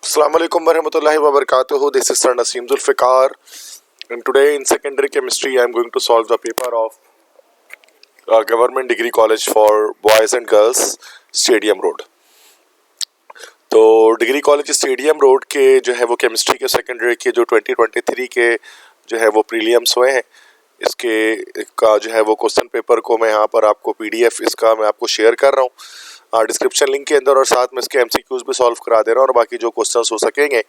Assalamualaikum warahmatullahi wabarakatuh. This is Sir Naseem Zulfikar, and today in secondary chemistry I am going to solve the paper of Government Degree College for Boys and Girls, Stadium Road. तो degree college stadium road के जो है वो chemistry के secondary के जो 2023 के जो है वो प्रीलियम्स हुए हैं, इसके का जो है वो क्वेश्चन पेपर को मैं यहाँ पर आपको पीडीएफ इसका मैं आपको शेयर कर रहा हूँ डिस्क्रिप्शन लिंक के अंदर, और साथ में इसके एमसीक्यूज भी सॉल्व करा दे रहा हूँ, और बाकी जो क्वेश्चंस हो सकेंगे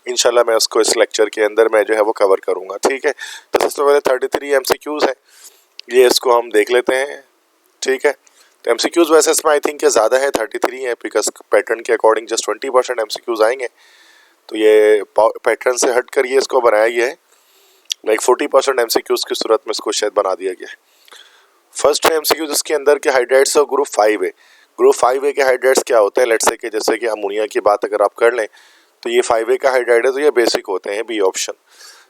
इंशाल्लाह मैं उसको इस लेक्चर के अंदर मैं जो है वो कवर करूँगा। ठीक है, तो सबसे पहले 33 एमसीक्यूज हैं, ये इसको हम देख लेते हैं। ठीक है, तो एमसीक्यूज वैसे इसमें आई थिंक ज़्यादा है, 33 है, बिकॉज पैटर्न के अकॉर्डिंग जस्ट 20% एमसीक्यूज आएंगे, तो ये पैटर्न से हट कर ये इसको बनाया गया है, लाइक 40% एमसीक्यूज की सूरत में इसको शायद बना दिया गया है। फर्स्ट एमसीक्यूज इसके अंदर के हाइड्राइड्स और ग्रुप 5 है। ग्रुप 5A के हाइड्राइड्स क्या होते हैं, लेट्स से कि जैसे कि अमोनिया की बात अगर आप कर लें तो ये 5A का हाइड्राइड है, तो ये बेसिक होते हैं, बी ऑप्शन।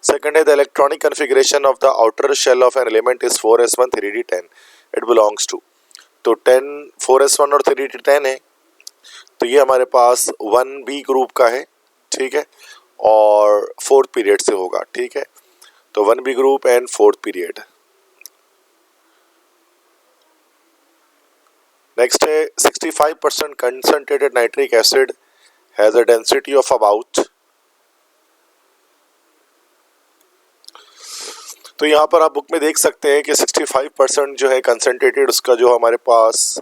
सेकंड है the electronic configuration of the outer shell of an element is 4s1 3d10 it belongs to, तो 10 4s1 और 3d10 है, तो ये हमारे पास 1B ग्रुप का है। ठीक है, और फोर्थ पीरियड से होगा। ठीक है, तो 1B group and fourth period. Next है 65% concentrated nitric acid has a density of about, तो यहाँ पर आप बुक में देख सकते हैं कि 65% जो है कंसनट्रेटेड उसका जो हमारे पास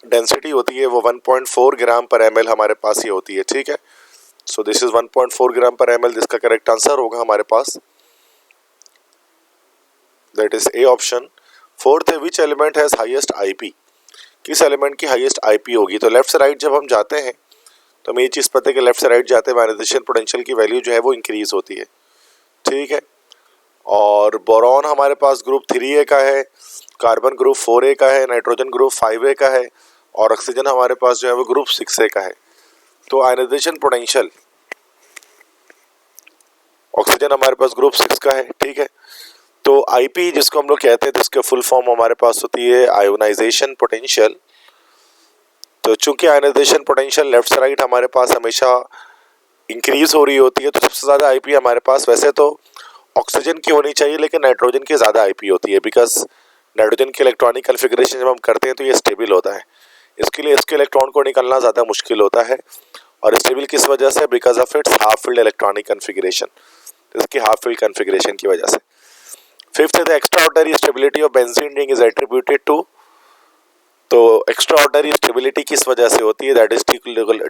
डेंसिटी होती है वो 1.4 ग्राम पर ml हमारे पास ये होती है। ठीक है, सो दिस इज 1.4 ग्राम पर ml, जिसका करेक्ट आंसर होगा हमारे पास, that is a option. Fourth है which element has highest IP, किस एलिमेंट की हाईएस्ट आईपी होगी। तो लेफ्ट से राइट जब हम जाते हैं तो हमें ये चीज़ पता है कि लेफ्ट से राइट जाते हैं आयनाइजेशन पोटेंशियल की वैल्यू जो है वो इंक्रीज होती है। ठीक है, और बोरॉन हमारे पास ग्रुप 3A का है, कार्बन ग्रुप 4A का है, नाइट्रोजन ग्रुप 5A का है, और ऑक्सीजन हमारे पास जो है वो ग्रुप 6A का है। तो आयनाइजेशन पोटेंशियल ऑक्सीजन हमारे पास ग्रुप 6 का है। ठीक है, तो आईपी जिसको हम लोग कहते हैं, तो इसके फुल फॉर्म हमारे पास होती है आयोनाइजेशन पोटेंशियल। तो चूंकि आयोनाइजेशन पोटेंशियल लेफ्ट से राइट हमारे पास हमेशा इंक्रीज हो रही होती है, तो सबसे ज़्यादा आईपी हमारे पास वैसे तो ऑक्सीजन की होनी चाहिए, लेकिन नाइट्रोजन की ज़्यादा आईपी होती है, बिकॉज नाइट्रोजन की इलेक्ट्रॉनिक कन्फिग्रेशन जब हम करते हैं तो ये स्टेबल होता है, इसके लिए इसके इलेक्ट्रॉन को निकालना ज़्यादा मुश्किल होता है। और स्टेबल किस वजह से, because of its half filled electronic configuration, इसकी हाफ फील्ड कन्फिग्रेशन की वजह से। फिफ्थ है the extraordinary stability of benzene ring is attributed to, तो एक्स्ट्राऑर्डिनरी स्टेबिलिटी किस वजह से होती है, that is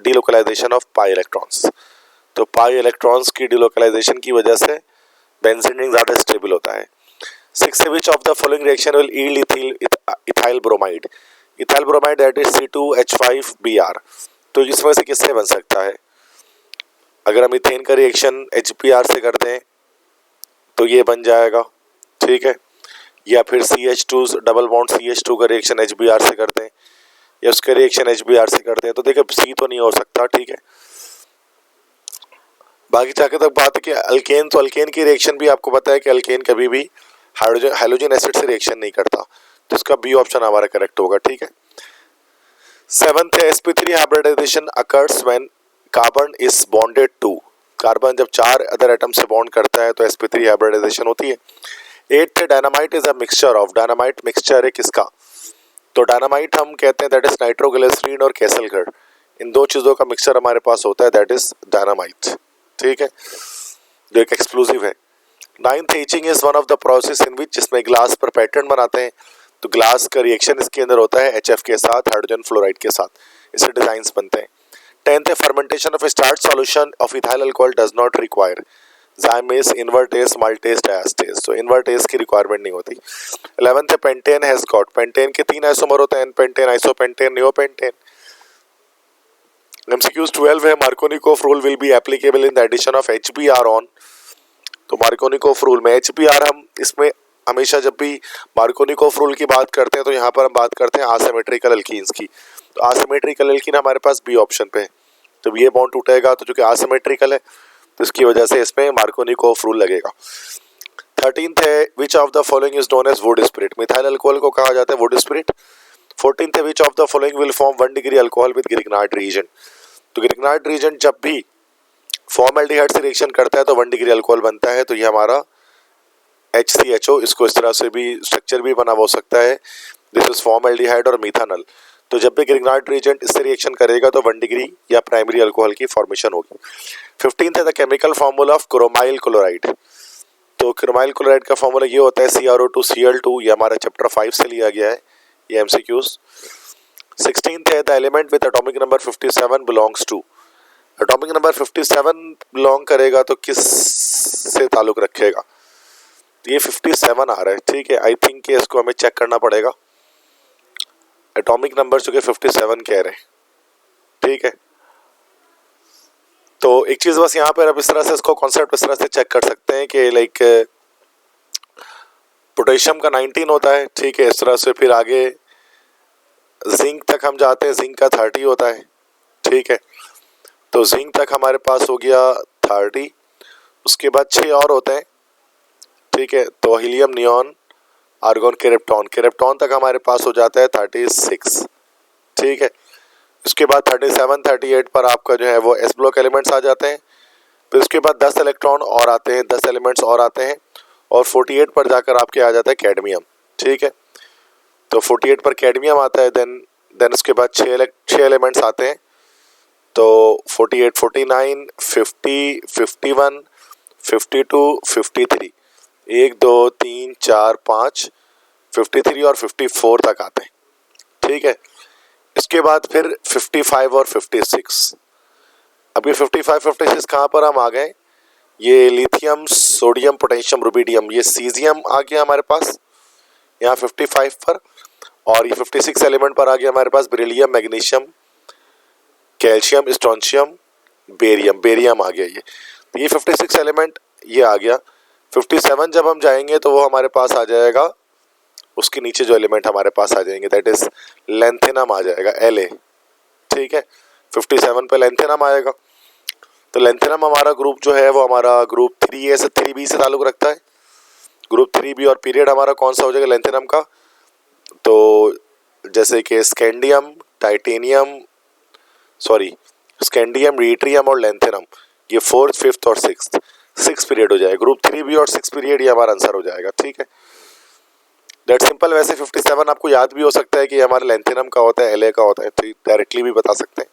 delocalization of pi electrons. तो पाई इलेक्ट्रॉन्स की डीलोकलाइजेशन की वजह से बेंजीन रिंग ज़्यादा स्टेबल होता है। Six which of the following reaction will yield ethyl bromide, ethyl bromide that is C2H5Br, तो इसमें से किससे बन सकता है। अगर हम इथेन का रिएक्शन HBr से करते हैं तो ये बन जाएगा। ठीक है, या फिर CH2 डबल बॉन्ड CH2 का रिएक्शन HBr से करते हैं, या उसका रिएक्शन HBr से करते हैं, तो देखिए C तो नहीं हो सकता। ठीक है, बाकी जाके तक बात है कि अल्केन, तो अल्केन की रिएक्शन भी आपको पता है कि अल्केन कभी भी हाइड्रोजन एसिड से रिएक्शन नहीं करता, तो इसका बी ऑप्शन हमारा करेक्ट होगा। ठीक है, सेवंथ है sp3 hybridization occurs when carbon is bonded to, carbon जब 4 अदर एटम से बॉन्ड करता है तो sp3 हाइब्रिडाइजेशन होती है। एट है dynamite is a mixture of, dynamite mixture है किसका, तो डायनामाइट हम कहते हैं दैट इज नाइट्रोग्लिसरीन और कैसलगढ़, इन दो चीज़ों का मिक्सचर हमारे पास होता है, दैट इज डायनामाइट। ठीक है, जो एक एक्सप्लोसिव है। Ninth etching is one of the process in which, जिसमें ग्लास पर पैटर्न बनाते हैं, तो ग्लास का रिएक्शन इसके अंदर होता है HF के साथ, हाइड्रोजन फ्लोराइड के साथ, इससे डिजाइन बनते हैं। टेंथ है fermentation of starch solution of ethyl alcohol does not require zymase, invertase, maltase, diastase, तो इन्वर्टेस की रिक्वायरमेंट नहीं होती। 11th है पेंटेन हैज गॉट, पेंटेन के 3 आइसोमर होते हैं, पेंटेन, आइसोपेंटेन, नियोपेंटेन। MCQs 12 है Markovnikov rule will be applicable in the addition of HBr on, तो मार्कोनिकोफ रूल में HBr हम इसमें हमेशा जब भी मार्कोनिकोफ रूल की बात करते हैं तो यहाँ पर हम बात करते हैं आसिमेट्रिकल अल्कीन्स की, तो आसिमेट्रिकल अल्कीन हमारे पास बी ऑप्शन पे है, जब ये बॉन्ड टूटेगा तो चूंकि आसिमेट्रिकल है तो इसकी वजह से इसमें मार्कोनिकोफ रूल लगेगा। 13th है which of the following is known as wood spirit, methyl alcohol को कहा जाता है वुड स्पिरिट। 14th है which of the following will form 1 degree alcohol with Grignard reagent, तो ग्रिग्नार्ड रीजेंट जब भी फॉर्मेल्डिहाइड से रिएक्शन करता है तो 1 डिग्री अल्कोहल बनता है, तो ये हमारा HCHO, इसको इस तरह से भी स्ट्रक्चर भी बना हो सकता है, दिस इज फॉर्मेल्डिहाइड और मिथानल। तो जब भी ग्रिग्नार्ड रीजेंट इससे रिएक्शन करेगा तो 1 डिग्री या प्राइमरी अल्कोहल की फॉर्मेशन होगी। 15th है the chemical formula of chromyl chloride. तो क्रोमाइल क्लोराइड का फॉर्मूला ये होता है CrO2Cl2, ये हमारा चैप्टर 5 से लिया गया है, ये MCQs। 16th है the element with atomic number 57 belongs to. Atomic number 57 belong करेगा तो किस से ताल्लुक रखेगा, ये 57 आ रहा है, ठीक है। आई थिंक कि इसको हमें चेक करना पड़ेगा, एटॉमिक नंबर चूंकि 57 कह रहे हैं, ठीक है। तो एक चीज बस यहाँ पर आप इस तरह से इसको कॉन्सेप्ट इस तरह से चेक कर सकते हैं कि लाइक पोटेशियम का 19 होता है, ठीक है, इस तरह से फिर आगे जिंक तक हम जाते हैं, जिंक का 30 होता है, ठीक है। तो जिंक तक हमारे पास हो गया 30, उसके बाद 6 और होते हैं, ठीक है। तो helium, neon, argon, krypton, krypton तक हमारे पास हो जाता है 36, ठीक है। उसके बाद 37, 38 पर आपका जो है वो एस ब्लॉक एलिमेंट्स आ जाते हैं। फिर उसके बाद 10 इलेक्ट्रॉन और आते हैं, 10 एलिमेंट्स और आते हैं, और 48 पर जाकर आपके आ जाता है कैडमियम, ठीक है। तो 48 पर कैडमियम आता है, देन उसके बाद 6 एलिमेंट्स आते हैं। तो 48, 49, 50, 51, 52, 53, 1 2 3 4 5, 53 और 54 तक आते हैं, ठीक है। इसके बाद फिर 55 और 56। अब ये 55, 56 कहाँ पर हम आ गए, ये लिथियम, सोडियम, पोटेशियम, रुबिडियम, ये सीजियम आ गया हमारे पास यहाँ 55 पर, और ये 56 एलिमेंट पर आ गया हमारे पास beryllium, magnesium, calcium, strontium, barium आ गया ये। तो ये 56 एलिमेंट ये आ गया। 57 जब हम जाएंगे तो वो हमारे पास आ जाएगा, उसके नीचे जो एलिमेंट हमारे पास आ जाएंगे दैट इज लेंथेनम आ जाएगा, La, ठीक है। 57 पे लेंथेनम आएगा। तो लेंथेनम हमारा ग्रुप जो है वो हमारा ग्रुप 3A से 3B से ताल्लुक रखता है। ग्रुप 3B और पीरियड हमारा कौन सा हो जाएगा लेंथेनम का, तो जैसे कि स्कैंडियम, टाइटेनियम, स्कैंडियम, रीट्रियम और लेंथेनम, ये 4th, 5th और 6th पीरियड हो जाएगा। ग्रुप 3B और 6 पीरियड ये हमारा आंसर हो जाएगा, ठीक है। That simple. वैसे 57 आपको याद भी हो सकता है कि हमारा लेंथेनम का होता है, La का होता है, तो डायरेक्टली भी बता सकते हैं।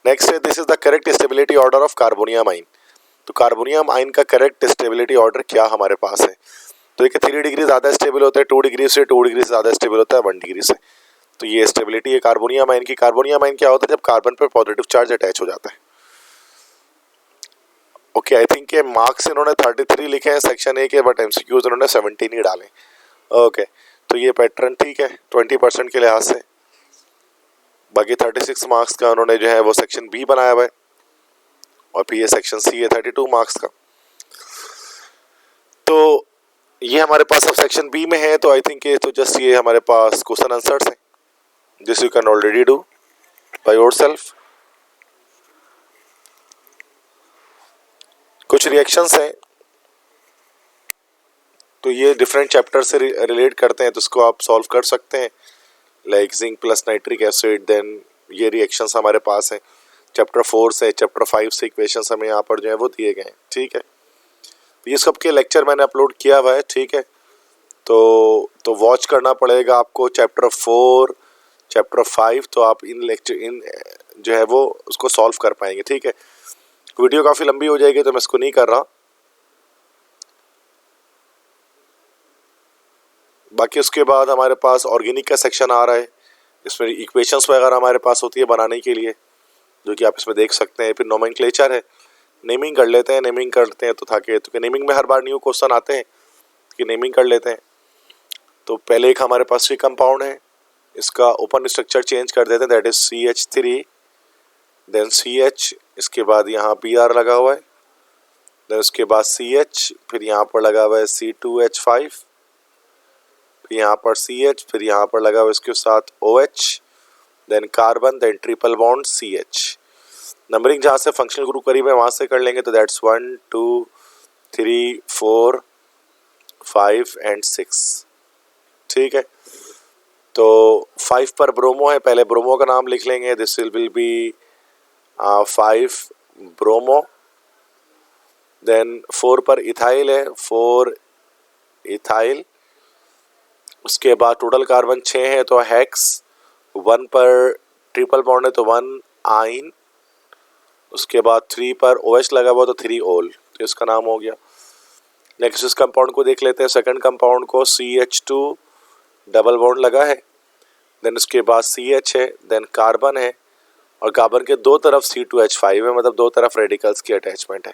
नेक्स्ट है this is the correct stability order of carbonium आइन। तो कार्बोनियम आइन का करेक्ट स्टेबिलिटी ऑर्डर क्या हमारे पास है, तो देखिए 3 डिग्री ज़्यादा स्टेबल होता है 2 डिग्री से, 2 डिग्री से ज़्यादा स्टेबल होता है 1 डिग्री से। तो ये स्टेबिलिटी है कार्बोनियम आइन की। कार्बोनियम आइन क्या होता है, जब कार्बन पर पॉजिटिव चार्ज अटैच हो जाता है। ओके, आई थिंक मार्क्स इन्होंने 33 लिखे हैं सेक्शन ए के, बट MCQs इन्होंने 17 ही डाले। ओके, तो ये पैटर्न ठीक है 20% के लिहाज से। बाकी 36 मार्क्स का उन्होंने जो है वो सेक्शन बी बनाया हुआ है, और फिर ये सेक्शन सी है 32 मार्क्स का। तो ये हमारे पास अब सेक्शन बी में है, तो आई थिंक तो जस्ट ये हमारे पास क्वेश्चन आंसर्स हैं, this you can already do by yourself. कुछ रिएक्शंस हैं, तो ये डिफरेंट चैप्टर से रिलेट करते हैं, तो इसको आप सॉल्व कर सकते हैं, like zinc plus nitric acid. Then ये रिएक्शंस हमारे पास हैं चैप्टर 4 से, चैप्टर 5 से इक्वेशंस हमें यहाँ पर जो है वो दिए गए हैं, ठीक है। ये सब के लेक्चर मैंने अपलोड किया हुआ है, ठीक है। तो वॉच करना पड़ेगा आपको चैप्टर 4, चैप्टर 5, तो आप इन जो है वो उसको सॉल्व कर पाएंगे, ठीक है। वीडियो काफ़ी लंबी हो जाएगी तो मैं इसको नहीं कर रहा। बाकी उसके बाद हमारे पास ऑर्गेनिक का सेक्शन आ रहा है, इसमें इक्वेशंस वगैरह हमारे पास होती है बनाने के लिए, जो कि आप इसमें देख सकते हैं। फिर नोमेनक्लेचर है, नेमिंग कर लेते हैं तो ताकि नेमिंग में हर बार न्यू क्वेश्चन आते हैं कि नेमिंग कर लेते हैं। तो पहले एक हमारे पास सी कंपाउंड है, इसका ओपन स्ट्रक्चर चेंज कर देते हैं, that is CH3, then CH, इसके बाद यहाँ Br लगा हुआ है, देन उसके बाद CH, फिर यहाँ पर लगा हुआ है C2H5, फिर यहाँ पर CH, फिर यहाँ पर लगा हुआ है इसके साथ OH, then carbon, then triple bond CH। Numbering जहाँ से फंक्शनल ग्रुप करीब है वहाँ से कर लेंगे, तो दैट्स 1 2 3 4 5 एंड 6, ठीक है। तो 5 पर ब्रोमो है, पहले ब्रोमो का नाम लिख लेंगे, this will be 5 bromo, then 4 पर इथाइल है, 4 इथाइल। उसके बाद टोटल कार्बन 6 है तो हेक्स, 1 पर ट्रिपल बॉन्ड है तो 1 आइन। उसके बाद 3 पर OH लगा हुआ तो 3 ओल, तो इसका नाम हो गया। नेक्स्ट इस कंपाउंड को देख लेते हैं, सेकंड कंपाउंड को, CH2 डबल बॉन्ड लगा है, देन उसके बाद CH है, देन कार्बन है, और कार्बन के दो तरफ C2H5 है, मतलब दो तरफ रेडिकल्स की अटैचमेंट है,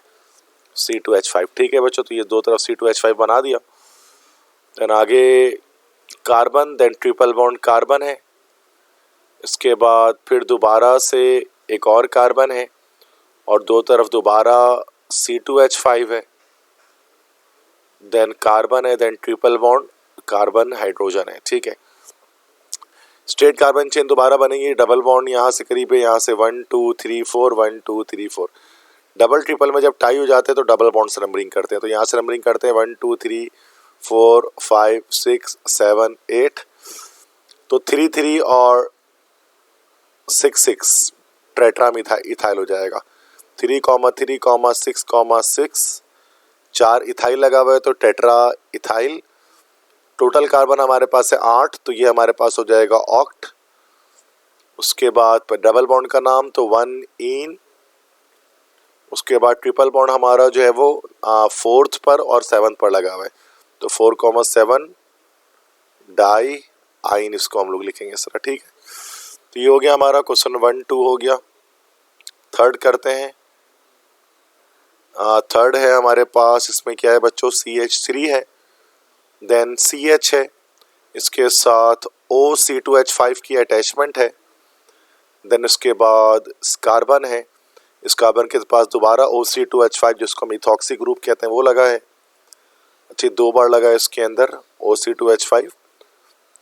C2H5। ठीक है बच्चों, तो ये दो तरफ C2H5 बना दिया। देन आगे carbon, then triple bond carbon है, इसके बाद फिर दोबारा से एक और कार्बन है, और दो तरफ दोबारा C2H5 है, देन कार्बन है, then triple bond carbon hydrogen है। ठीक है, स्ट्रेट कार्बन चेन दोबारा बनेगी, डबल बॉन्ड यहाँ से करीब है, यहाँ से 1 2 3 4 1 2 3 4। डबल ट्रिपल में जब टाई हो जाते हैं तो डबल बॉन्ड से नंबरिंग करते हैं, तो यहाँ से नंबरिंग करते हैं 1 2 3 4 5 6 7 8, तो 3 3 और 6 6 ट्रेट्रा इथाइल हो जाएगा। 3 6 6, 4 इथाइल लगा हुआ है तो टेट्रा इथाइल। टोटल कार्बन हमारे पास है 8, तो ये हमारे पास हो जाएगा ऑक्ट। उसके बाद पर डबल बॉन्ड का नाम तो 1 इन। उसके बाद ट्रिपल बॉन्ड हमारा जो है वो 4th पर और 7th पर लगा हुआ है, तो 4,7 डाई आइन, इसको हम लोग लिखेंगे इस तरह। ठीक है, तो ये हो गया हमारा क्वेश्चन 1 2 हो गया। थर्ड करते हैं। थर्ड है हमारे पास, इसमें क्या है बच्चों, CH3 है, देन CH है, इसके साथ OC2H5 की अटैचमेंट है, देन इसके बाद कार्बन है, इस कार्बन के पास दोबारा OC2H5 जिसको हम इथॉक्सी ग्रुप कहते हैं वो लगा है। अच्छा, 2 बार लगा है इसके अंदर OC2H5,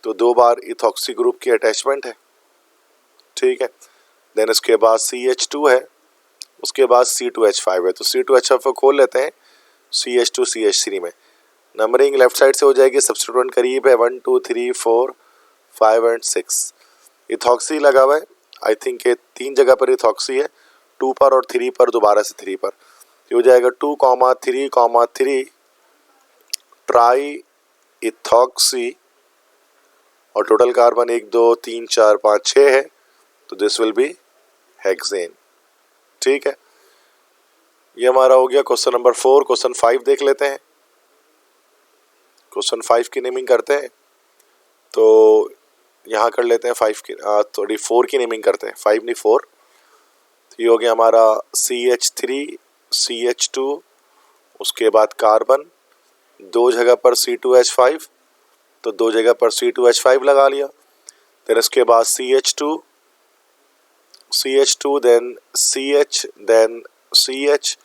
तो 2 बार इथॉक्सी ग्रुप की अटैचमेंट है। ठीक है, देन इसके बाद CH2 है, उसके बाद C2H5 है, तो C2H5 को खोल लेते हैं CH2 CH3 में। नंबरिंग लेफ्ट साइड से हो जाएगी, सब्स्टिट्यूएंट करीब है 1 2 3 4 5 एंड 6। इथॉक्सी लगा हुआ है, आई थिंक ये 3 जगह पर इथॉक्सी है, 2 पर और 3 पर, दोबारा से 3 पर, ये हो जाएगा 2,3,3 ट्राई इथॉक्सी, और टोटल कार्बन 1 2 3 4 5 6 है, तो दिस विल बी हेक्सेन। ठीक है, ये हमारा हो गया क्वेश्चन नंबर 4। क्वेश्चन 5 देख लेते हैं। क्वेश्चन 5 की नेमिंग करते हैं, तो यहाँ कर लेते हैं 5 की, थोड़ी 4 की नेमिंग करते हैं, 5 नहीं 4। तो ये हो गया हमारा CH3 CH2, उसके बाद कार्बन, 2 जगह पर C2H5, तो 2 जगह पर C2H5 लगा लिया, फिर इसके बाद CH2 then CH then CH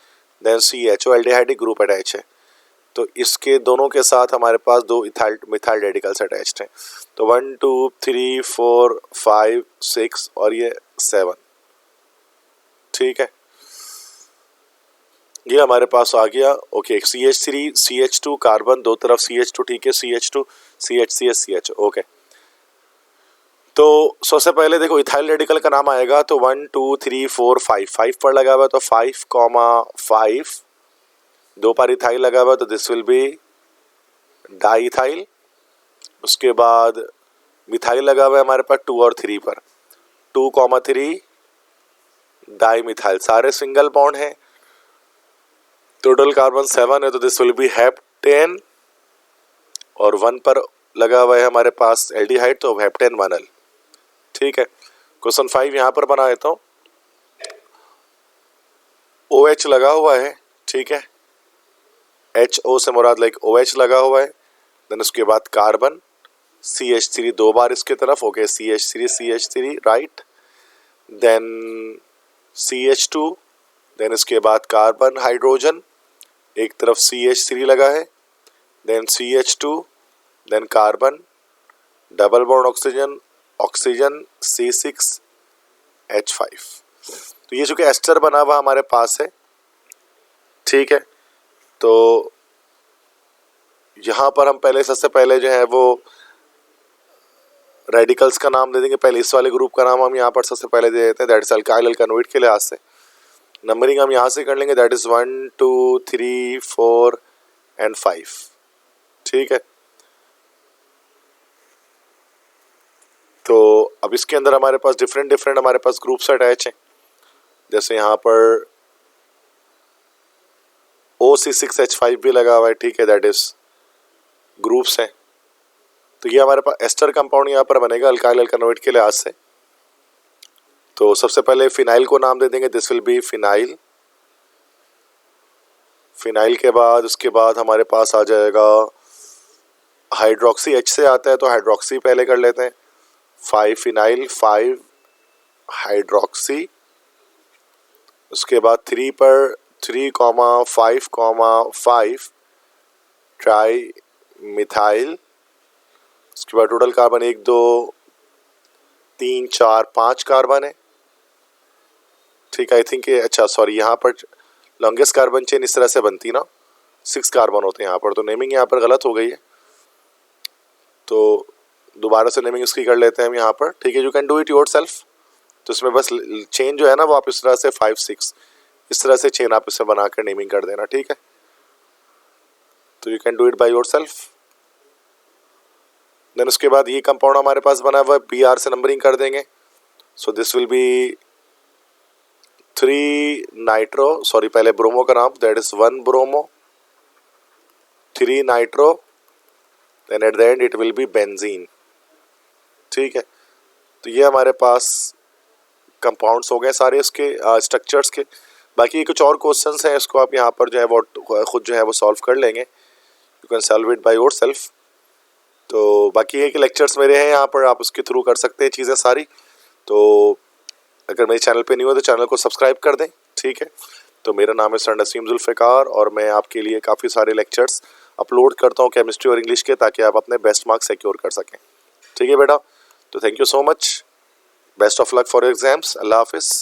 then CH, aldehydic group attach है, तो इसके दोनों के साथ हमारे पास 2 मिथाइल रेडिकल्स अटैच्ड हैं, तो 1 2 3 4 5 6 और ये 7। ठीक है, ये हमारे पास आ गया। ओके, CH3 CH2 कार्बन, दो तरफ CH2, ठीक है, CH2 CH CH ओके। तो सबसे पहले देखो इथाइल रेडिकल का नाम आएगा, तो 1 2 3 4 5 पर लगा हुआ है, तो 5,5 2 पर इथाइल लगा हुआ है, तो दिस विल बी डाइथाइल। उसके बाद मिथाइल लगा हुआ है हमारे पास 2 और 3 पर, 2,3 डाई मिथाइल, सारे सिंगल बॉन्ड है, टोटल कार्बन 7 है, तो दिस विल बी हेप्टेन, और 1 पर लगा हुआ है हमारे पास एल्डिहाइड, तो हेप्टेन 1L। ठीक है, क्वेश्चन 5 यहाँ पर बना देता हूँ। OH लगा हुआ है, ठीक है, HO से मुराद लाइक OH लगा हुआ है, देन उसके बाद कार्बन, CH3 2 बार इसके तरफ, okay, CH3 right, then CH2, then इसके बाद कार्बन हाइड्रोजन, एक तरफ CH3 लगा है, then CH2, then carbon, double bond oxygen C6H5। तो ये चूंकि एस्टर बना हुआ हमारे पास है, ठीक है, तो यहाँ पर हम सबसे पहले जो है वो रेडिकल्स का नाम दे देंगे। पहले इस वाले ग्रुप का नाम हम यहाँ पर सबसे पहले दे देते हैं, दैट इज अल्काइल अल्कानोइड के लिहाज से। नंबरिंग हम यहाँ से कर लेंगे, दैट इज 1 2 3 4 एंड 5। ठीक है, तो अब इसके अंदर हमारे पास डिफरेंट हमारे पास ग्रुप्स अटैच हैं। जैसे यहाँ पर OC6H5 भी लगा हुआ है। ठीक है, दैट इज ग्रुप्स हैं। तो ये हमारे पास एस्टर कंपाउंड यहाँ पर बनेगा अल्काइल अल्कानोइड के लिहाज से। तो सबसे पहले फिनाइल को नाम दे देंगे, this will B phenyl. Phenyl के बाद उसके बाद हमारे पास आ जाएगा हाइड्रोक्सी, H से आता है तो हाइड्रोक्सी पहले कर लेते हैं। 5 फिनाइल 5 हाइड्रोक्सी। उसके बाद 3 पर 3,5,5 ट्राई मिथाइल। उसके बाद टोटल कार्बन 1 2 3 4 5 कार्बन है। ठीक है, आई थिंक अच्छा सॉरी, यहाँ पर लॉन्गेस्ट कार्बन चेन इस तरह से बनती ना, 6 कार्बन होते हैं यहाँ पर, तो नेमिंग यहाँ पर गलत हो गई है, तो दोबारा से नेमिंग इसकी कर लेते हैं हम यहाँ पर। ठीक है, you can do it your self. तो इसमें बस चेन जो है ना वो आप इस तरह से 5 6 इस तरह से चेन आप इसे बनाकर नेमिंग कर देना। ठीक है, तो you can do it by yourself. Then उसके बाद ये कंपाउंड हमारे पास बना हुआ है, BR से नंबरिंग कर देंगे। So this will be 3 nitro, sorry पहले ब्रोमो का नाम, that is 1 bromo 3 nitro, then at the end it will be benzene. ठीक है, तो ये हमारे पास कंपाउंड्स हो गए सारे इसके स्ट्रक्चर्स के। बाकी कुछ और क्वेश्चंस हैं, इसको आप यहाँ पर जो है वो खुद जो है वो सॉल्व कर लेंगे, you can solve it by your self. तो बाकी ये कि लेक्चर्स मेरे हैं यहाँ पर, आप उसके थ्रू कर सकते हैं चीज़ें सारी। तो अगर मेरे चैनल पे नहीं हो तो चैनल को सब्सक्राइब कर दें। ठीक है, तो मेरा नाम है सर नसीम जुल्फ़िकार और मैं आपके लिए काफ़ी सारे लेक्चर्स अपलोड करता हूँ केमिस्ट्री और इंग्लिश के, ताकि आप अपने बेस्ट मार्क्स सिक्योर कर सकें। ठीक है बेटा, तो thank you so much, best of luck for your exams. अल्लाह हाफिज़।